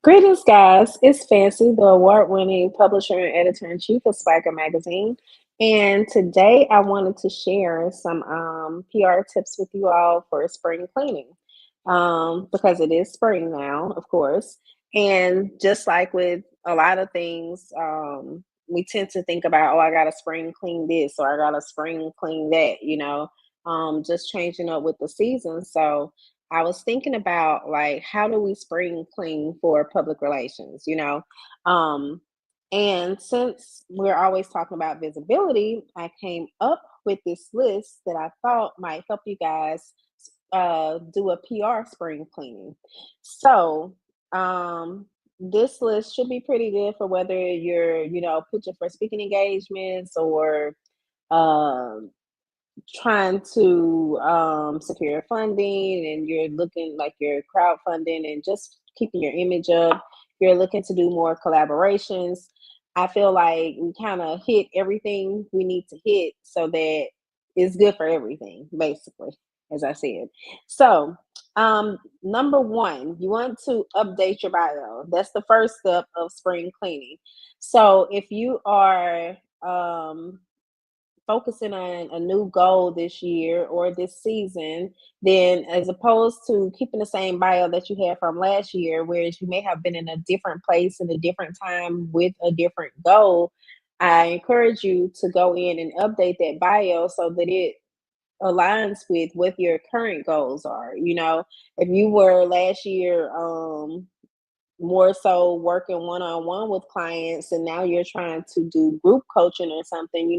Greetings, guys. It's Fancy, the award winning publisher and editor in chief of Swagger Magazine. And today I wanted to share some PR tips with you all for spring cleaning because it is spring now, of course. And just like with a lot of things, we tend to think about, oh, I got to spring clean this or I got to spring clean that, just changing up with the season. So, I was thinking about like how do we spring clean for public relations, Um, and since we're always talking about visibility, I came up with this list that I thought might help you guys do a PR spring cleaning. So, this list should be pretty good for whether you're, pitching for speaking engagements or um trying to secure funding and you're looking like you're crowdfunding and just keeping your image up, you're looking to do more collaborations. I feel like we kind of hit everything we need to hit so that it's good for everything, basically, as I said. So, number one, you want to update your bio. That's the first step of spring cleaning. So, if you are focusing on a new goal this year or this season, then as opposed to keeping the same bio that you had from last year, whereas you may have been in a different place in a different time with a different goal, I encourage you to go in and update that bio so that it aligns with what your current goals are. If you were last year, more so working one-on-one with clients and now you're trying to do group coaching or something,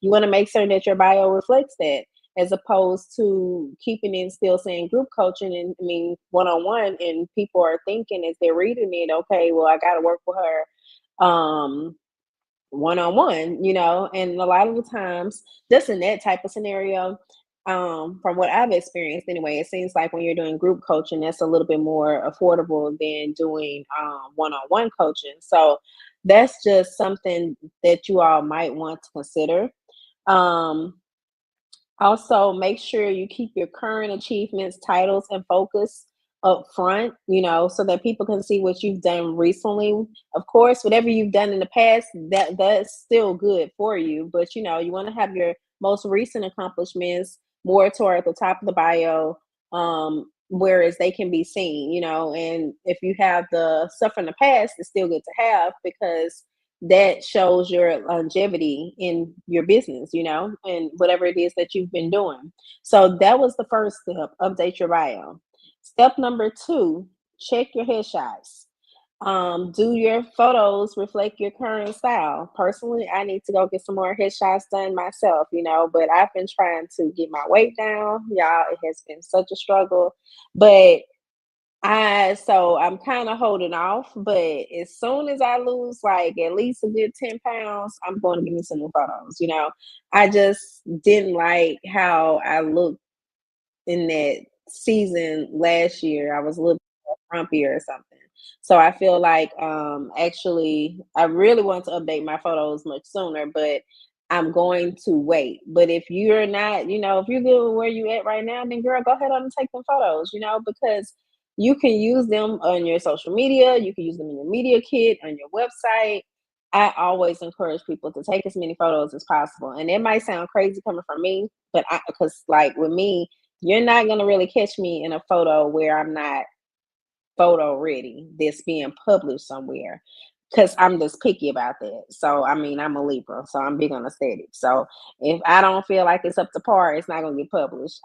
you want to make certain that your bio reflects that as opposed to keeping it still saying group coaching and I mean one-on-one, and people are thinking as they're reading it, okay, well, I got to work with her one-on-one, and a lot of the times just in that type of scenario, from what I've experienced anyway, it seems like when you're doing group coaching, that's a little bit more affordable than doing one-on-one coaching. So that's just something that you all might want to consider. um, Also, make sure you keep your current achievements, titles, and focus up front, so that people can see what you've done recently. Of course, whatever you've done in the past, that's still good for you, but you want to have your most recent accomplishments more toward the top of the bio, whereas they can be seen, and if you have the stuff from the past, it's still good to have because that shows your longevity in your business, and whatever it is that you've been doing. So that was the first step, update your bio. Step number two, check your headshots. Do your photos reflect your current style? Personally, I need to go get some more headshots done myself, but I've been trying to get my weight down. Y'all, it has been such a struggle. But I'm kind of holding off, but as soon as I lose like at least a good 10 pounds, I'm going to give me some new photos. I just didn't like how I looked in that season last year. I was a little frumpier or something. So I feel like actually I really want to update my photos much sooner, but I'm going to wait. But if you're not, if you're good with where you at right now, then girl, go ahead on and take them photos, because you can use them on your social media, you can use them in your media kit, on your website. I always encourage people to take as many photos as possible. And it might sound crazy coming from me, but because like with me, you're not gonna really catch me in a photo where I'm not photo ready that's being published somewhere because I'm just picky about that. So I mean, I'm a Libra, so I'm big on aesthetic. So if I don't feel like it's up to par, it's not gonna get published.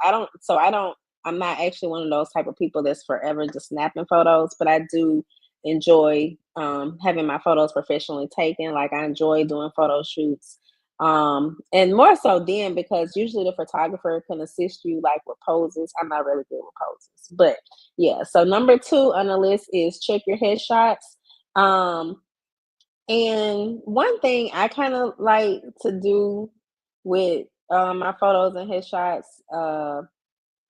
I'm not actually one of those type of people that's forever just snapping photos, but I do enjoy having my photos professionally taken. Like I enjoy doing photo shoots. And more so then because usually the photographer can assist you like with poses. I'm not really good with poses, but yeah, so number two on the list is check your headshots. Um, and one thing I kind of like to do with my photos and headshots,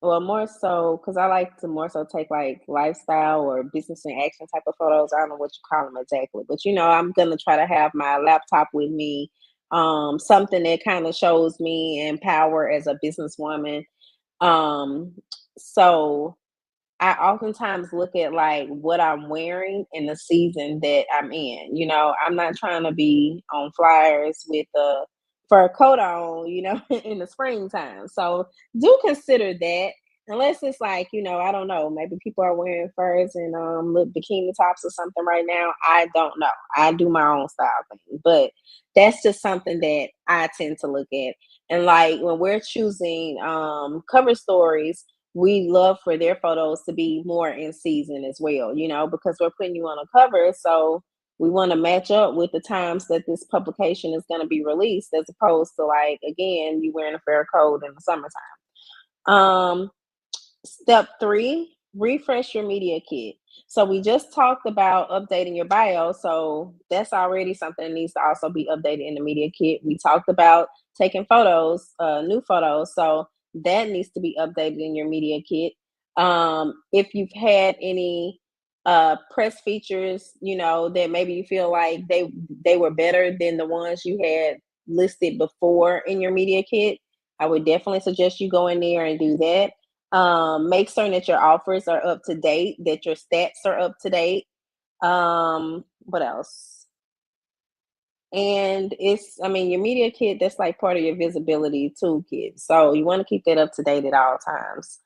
well, more so because I like to more so take like lifestyle or business and action type of photos. I don't know what you call them exactly, but I'm gonna try to have my laptop with me, something that kind of shows me in power as a businesswoman. Um, so I oftentimes look at like what I'm wearing in the season that I'm in. You know, I'm not trying to be on flyers with a fur coat on, you know, in the springtime. So do consider that. Unless it's like, you know, I don't know, maybe people are wearing furs and little bikini tops or something right now. I don't know. I do my own style thing. But that's just something that I tend to look at. And like when we're choosing cover stories, we love for their photos to be more in season as well, you know, because we're putting you on a cover. So we want to match up with the times that this publication is going to be released, as opposed to like, again, you wearing a fair coat in the summertime. Um, Step three, refresh your media kit. So we just talked about updating your bio. So that's already something that needs to also be updated in the media kit. We talked about taking photos, new photos. So that needs to be updated in your media kit. If you've had any press features, you know, that maybe you feel like they were better than the ones you had listed before in your media kit, I would definitely suggest you go in there and do that. Make certain that your offers are up to date, that your stats are up to date. What else? And it's, I mean, your media kit, that's like part of your visibility toolkit. So you want to keep that up to date at all times.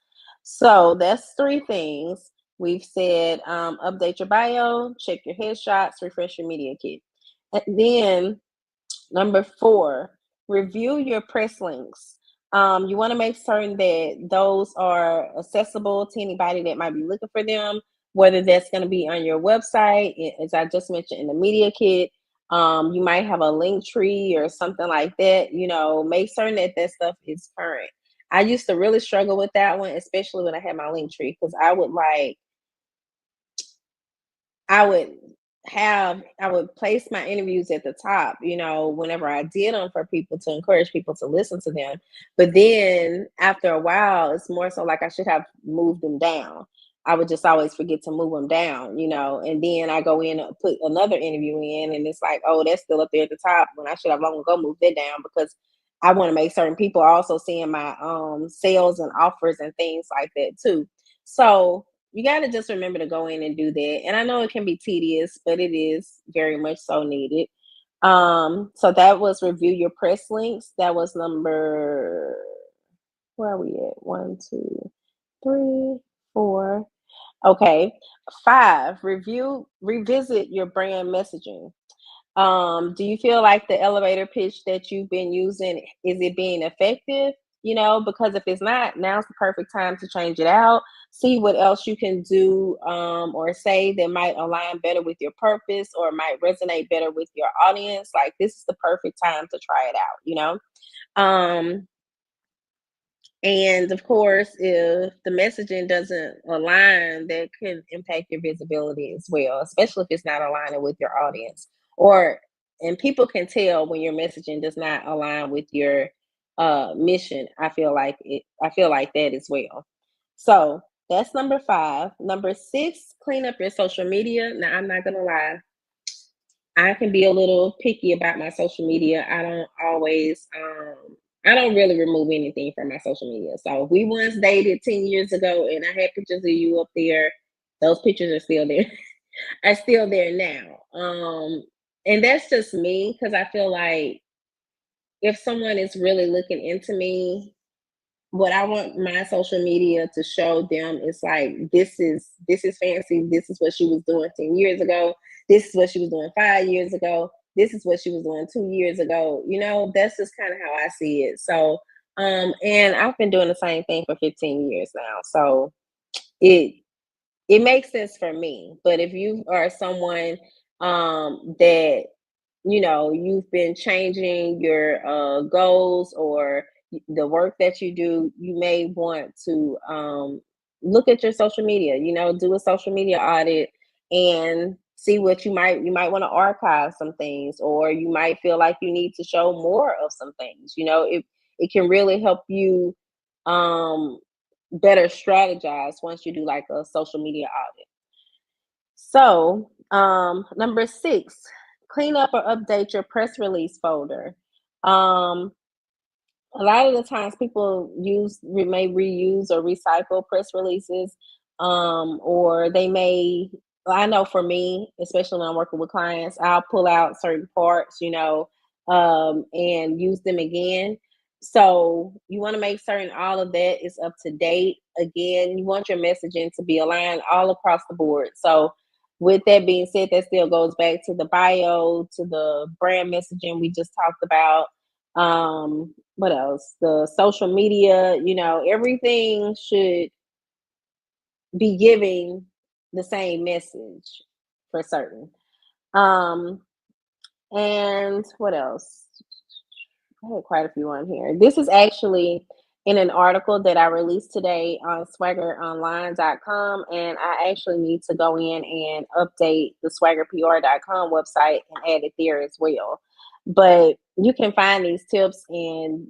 So that's three things. We've said update your bio, check your headshots, refresh your media kit. And then number four, review your press links. You want to make certain that those are accessible to anybody that might be looking for them, whether that's going to be on your website, as I just mentioned in the media kit. You might have a link tree or something like that. You know, make certain that that stuff is current. I used to really struggle with that one, especially when I had my link tree, because I would I would place my interviews at the top, you know, whenever I did them for people to encourage people to listen to them. But then after a while, it's more so like I should have moved them down. I would just always forget to move them down, you know, and then I go in and put another interview in, and it's like, oh, that's still up there at the top when I should have long ago moved it down, because I want to make certain people are also seeing my sales and offers and things like that too. So you got to just remember to go in and do that. And I know it can be tedious, but it is very much so needed. So that was review your press links. That was number, where are we at? One, two, three, four. Okay. Five, revisit your brand messaging. Do you feel like the elevator pitch that you've been using, is it being effective? You know, because if it's not, now's the perfect time to change it out. See what else you can do or say that might align better with your purpose or might resonate better with your audience. Like this is the perfect time to try it out, you know? Um, and of course, if the messaging doesn't align, that can impact your visibility as well, especially if it's not aligning with your audience. Or and people can tell when your messaging does not align with your mission. I feel like that as well. So that's number five. Number six, clean up your social media. Now I'm not gonna lie, I can be a little picky about my social media. I don't really remove anything from my social media. So if we once dated 10 years ago and I had pictures of you up there, those pictures are still there. Are still there now. And that's just me, because I feel like if someone is really looking into me, what I want my social media to show them is like, this is fancy. This is what she was doing 10 years ago. This is what she was doing 5 years ago. This is what she was doing 2 years ago. You know, that's just kind of how I see it. So and I've been doing the same thing for 15 years now. So it it makes sense for me. But if you are someone that, you know, you've been changing your goals or the work that you do, you may want to look at your social media, you know, do a social media audit and see what you might want to archive some things, or you might feel like you need to show more of some things. You know, it can really help you um better strategize once you do like a social media audit. So, number six, clean up or update your press release folder. Um, a lot of the times people may reuse or recycle press releases. or they may, well, I know for me, especially when I'm working with clients, I'll pull out certain parts, and use them again. So you want to make certain all of that is up to date. Again, you want your messaging to be aligned all across the board. So with that being said, that still goes back to the bio, to the brand messaging we just talked about. What else? The social media, everything should be giving the same message for certain. Um, and what else? I had quite a few on here. This is actually in an article that I released today on swaggeronline.com, and I actually need to go in and update the swaggerpr.com website and add it there as well. But you can find these tips and,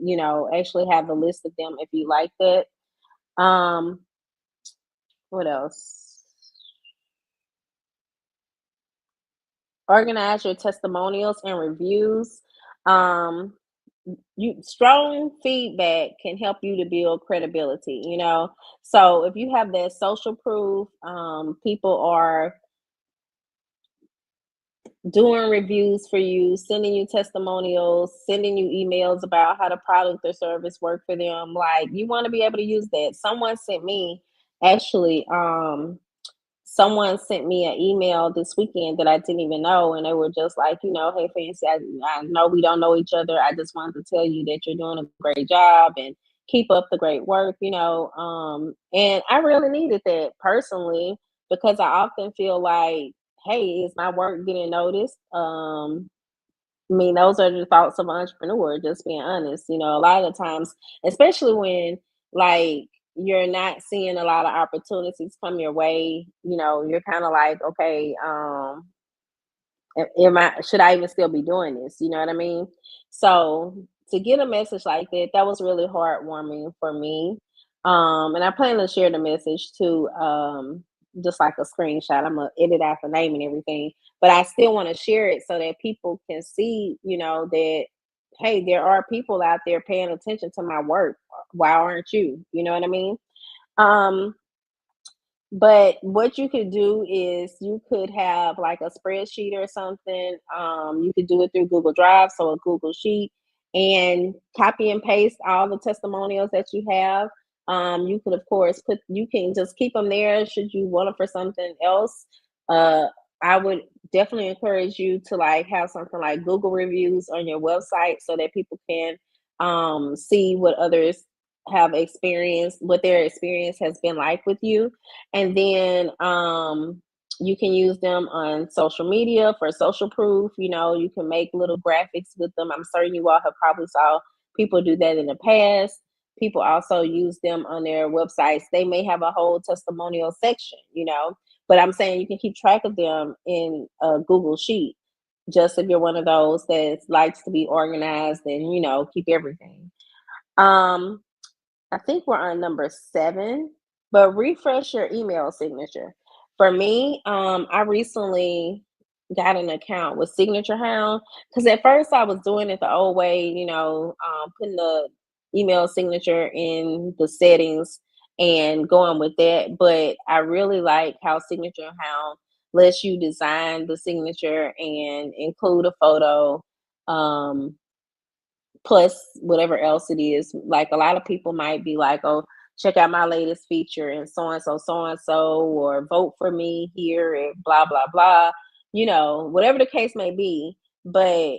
actually have the list of them if you like that. Um, what else? Organize your testimonials and reviews. Um, you strong feedback can help you to build credibility. So if you have that social proof, people are doing reviews for you, sending you testimonials, sending you emails about how the product or service work for them. Like, you want to be able to use that. Actually, someone sent me an email this weekend that I didn't even know, and they were just like, hey, Fancy, I know we don't know each other. I just wanted to tell you that you're doing a great job and keep up the great work. And I really needed that personally, because I often feel like, hey, is my work getting noticed? I mean, those are the thoughts of an entrepreneur, just being honest. A lot of the times, especially when, like, you're not seeing a lot of opportunities come your way, you're kind of like, okay, am I should I even still be doing this? You know what I mean? So to get a message like that, that was really heartwarming for me. And I plan to share the message too, just like a screenshot. I'm gonna edit out the name and everything, but I still want to share it so that people can see, that, hey, there are people out there paying attention to my work. Why aren't you? You know what I mean? Um, but what you could do is you could have like a spreadsheet or something. You could do it through Google Drive, so a Google Sheet, and copy and paste all the testimonials that you have. You could, of course, you can just keep them there should you want them for something else. Uh, I would definitely encourage you to like have something like Google reviews on your website so that people can see what others have experienced, what their experience has been like with you. And then you can use them on social media for social proof. You can make little graphics with them. I'm certain you all have probably saw people do that in the past. People also use them on their websites. They may have a whole testimonial section, but I'm saying you can keep track of them in a Google Sheet. Just if you're one of those that likes to be organized and keep everything. Um, I think we're on number 7, but refresh your email signature. For me, I recently got an account with Signature Hound, because at first I was doing it the old way, putting the email signature in the settings and going with that. But I really like how Signature Hound lets you design the signature and include a photo. Um, Plus whatever else it is. Like, a lot of people might be like, "Oh, check out my latest feature and so and so, or vote for me here and blah blah blah." Whatever the case may be, but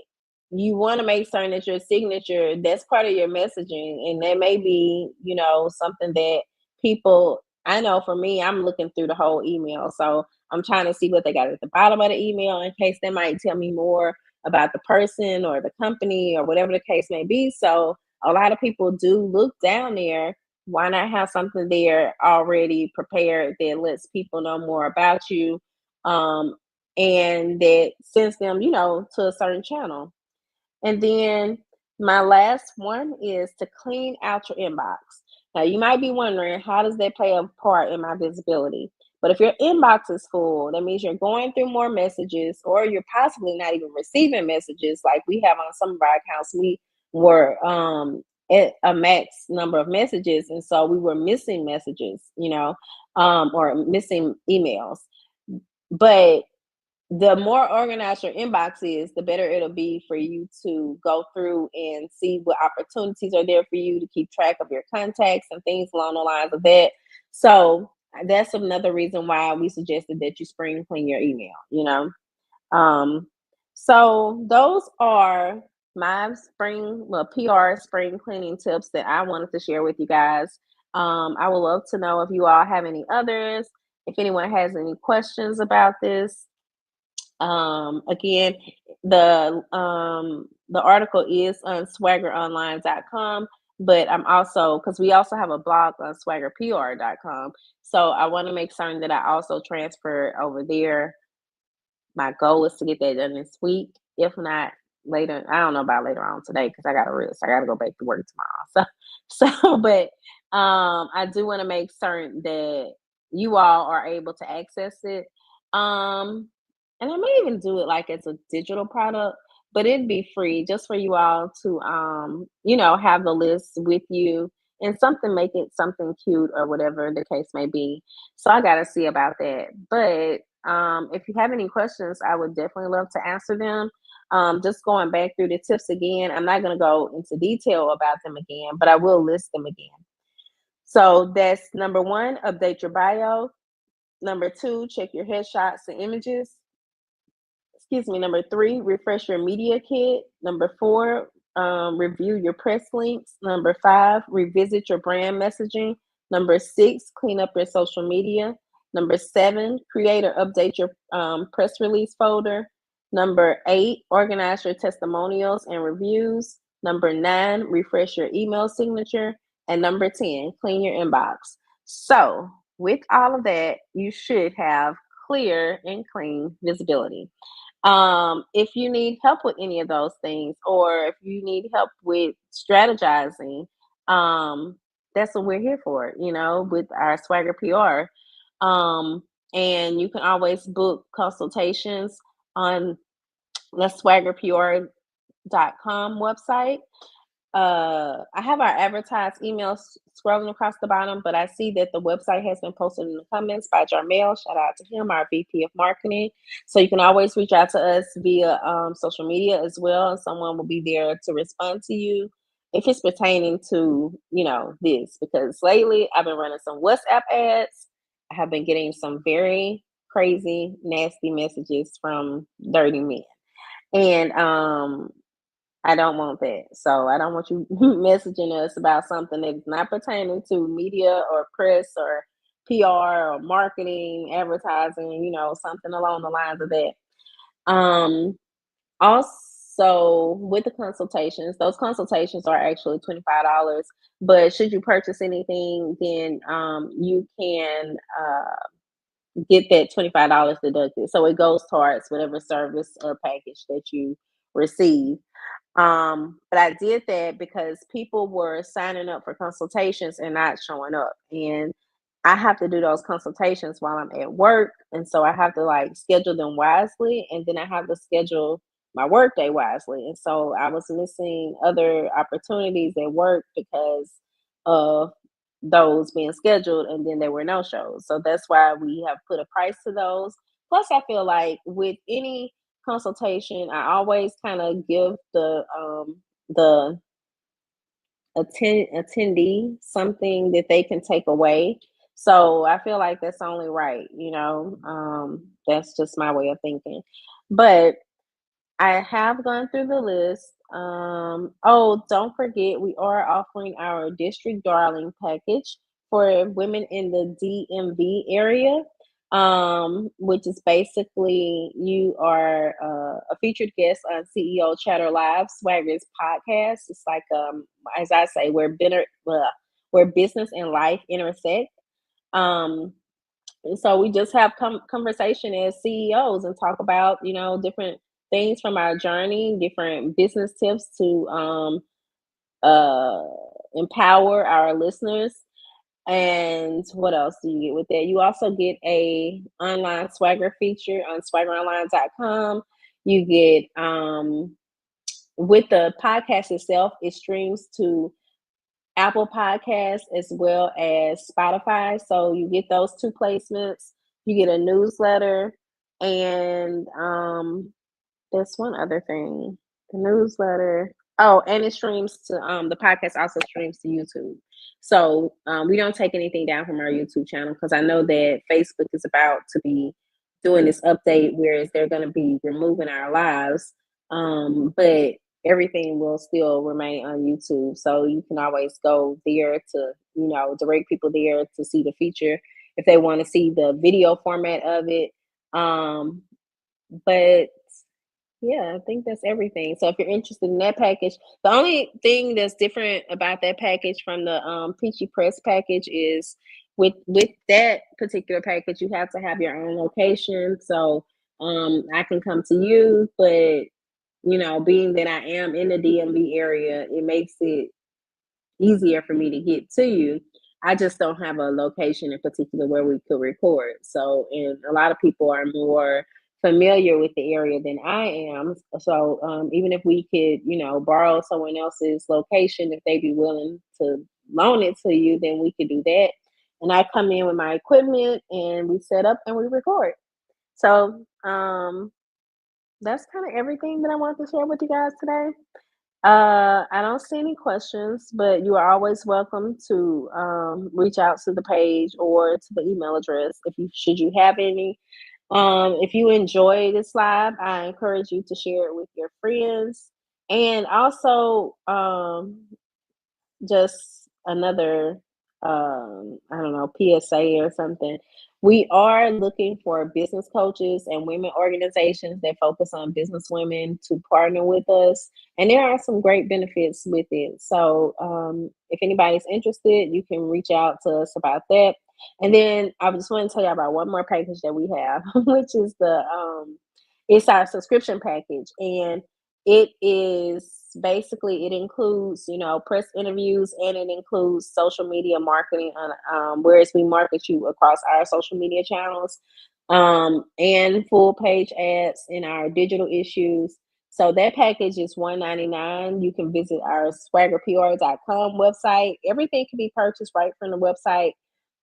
you want to make certain that your signature, that's part of your messaging, and that may be, something that people. I know for me, I'm looking through the whole email, so I'm trying to see what they got at the bottom of the email in case they might tell me more about the person or the company or whatever the case may be. So a lot of people do look down there. Why not have something there already prepared that lets people know more about you, um, and that sends them, to a certain channel. And then my last one is to clean out your inbox. Now, you might be wondering, how does that play a part in my visibility? But if your inbox is full, that means you're going through more messages, or you're possibly not even receiving messages like we have on some of our accounts. We were a max number of messages, and so we were missing messages, or missing emails. But the more organized your inbox is, the better it'll be for you to go through and see what opportunities are there for you to keep track of your contacts and things along the lines of that. So that's another reason why we suggested that you spring clean your email. Um, so those are my PR spring cleaning tips that I wanted to share with you guys. I would love to know if you all have any others, if anyone has any questions about this. Again, the article is on swaggeronline.com, but I'm also, because we also have a blog on swaggerpr.com. So I want to make certain that I also transfer over there. My goal is to get that done this week. If not, later, I don't know about later on today because I got to rest. I got to go back to work tomorrow. But I do want to make certain that you all are able to access it. Um, and I may even do it like it's a digital product, but it'd be free just for you all to, have the list with you and something, make it something cute or whatever the case may be. So I got to see about that. But if you have any questions, I would definitely love to answer them. Just going back through the tips again, I'm not going to go into detail about them again, but I will list them again. So that's number one, update your bio. Number two, check your headshots and images. Excuse me. Number three, refresh your media kit. Number four, review your press links. Number five, revisit your brand messaging. Number six, clean up your social media. Number seven, create or update your press release folder. Number eight, organize your testimonials and reviews. Number nine, refresh your email signature. And number 10, clean your inbox. So, with all of that, you should have clear and clean visibility. If you need help with any of those things, or if you need help with strategizing, um, that's what we're here for, with our Swagger PR. And you can always book consultations on the swaggerpr.com website. I have our advertised emails scrolling across the bottom, but I see that the website has been posted in the comments by Jarmel. Shout out to him, our VP of marketing. So you can always reach out to us via social media as well, and someone will be there to respond to you if it's pertaining to this. Because lately I've been running some WhatsApp ads. I have been getting some very crazy, nasty messages from dirty men, and I don't want that. So I don't want you messaging us about something that's not pertaining to media or press or PR or marketing, advertising, something along the lines of that. Also, with the consultations, those consultations are actually $25. But should you purchase anything, then you can get that $25 deducted. So it goes towards whatever service or package that you receive. But I did that because people were signing up for consultations and not showing up. And I have to do those consultations while I'm at work. And so I have to like schedule them wisely. And then I have to schedule my work day wisely. And so I was missing other opportunities at work because of those being scheduled, and then there were no shows. So that's why we have put a price to those. Plus, I feel like with any consultation, I always kind of give the attendee something that they can take away. So I feel like that's only right. That's just my way of thinking. But I have gone through the list. Oh, don't forget, we are offering our District Darling package for women in the DMV area, which is basically you are a featured guest on CEO Chatter Live, Swagger's podcast. It's like, as I say, where business and life intersect. Um, so we just have conversation as CEOs and talk about different things from our journey, different business tips to uh, empower our listeners. And what else do you get with that? You also get a online swagger feature on swaggeronline.com. You get with the podcast itself, it streams to Apple Podcasts as well as Spotify. So you get those two placements. You get a newsletter, and there's one other thing. The newsletter. Oh, and it streams to the podcast also streams to YouTube. So we don't take anything down from our YouTube channel because I know that Facebook is about to be doing this update, whereas they're going to be removing our lives. But everything will still remain on YouTube. So you can always go there to, direct people there to see the feature if they want to see the video format of it. Um, but yeah, I think that's everything. So if you're interested in that package, the only thing that's different about that package from the Peachy Press package is with that particular package, you have to have your own location. So I can come to you, but being that I am in the DMV area, it makes it easier for me to get to you. I just don't have a location in particular where we could record. So, and a lot of people are more familiar with the area than I am. So, even if we could, borrow someone else's location, if they'd be willing to loan it to you, then we could do that. And I come in with my equipment and we set up and we record. So, that's kind of everything that I want to share with you guys today. I don't see any questions, but you are always welcome to reach out to the page or to the email address if you should you have any. If you enjoy this live, I encourage you to share it with your friends, and also just another I don't know, PSA or something. We are looking for business coaches and women organizations that focus on business women to partner with us, and there are some great benefits with it. So if anybody's interested, you can reach out to us about that. And then I just want to tell you about one more package that we have, which is the it's our subscription package, and it is basically it includes press interviews, and it includes social media marketing on whereas we market you across our social media channels, and full page ads in our digital issues. So that package is $199. You can visit our swaggerpr.com website. Everything can be purchased right from the website.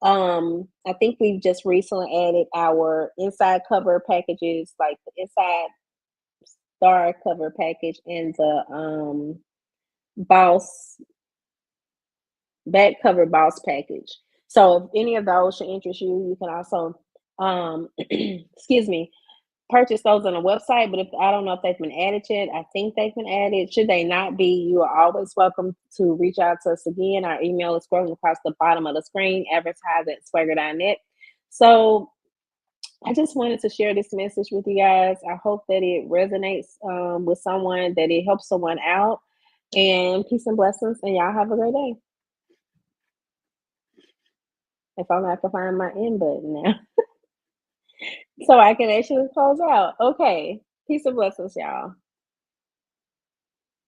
I think we've just recently added our inside cover packages, like the inside star cover package and the boss back cover boss package. So if any of those should interest you, you can also excuse me, purchase those on the website. But if I don't know if they've been added yet, I think they've been added. Should they not be, you are always welcome to reach out to us again. Our email is scrolling across the bottom of the screen, advertise at swagger.net. So I just wanted to share this message with you guys. I hope that it resonates with someone, that it helps someone out. And peace and blessings, and y'all have a great day. If I'm gonna have to find my end button now, so I can actually close out. Okay, peace and blessings, y'all.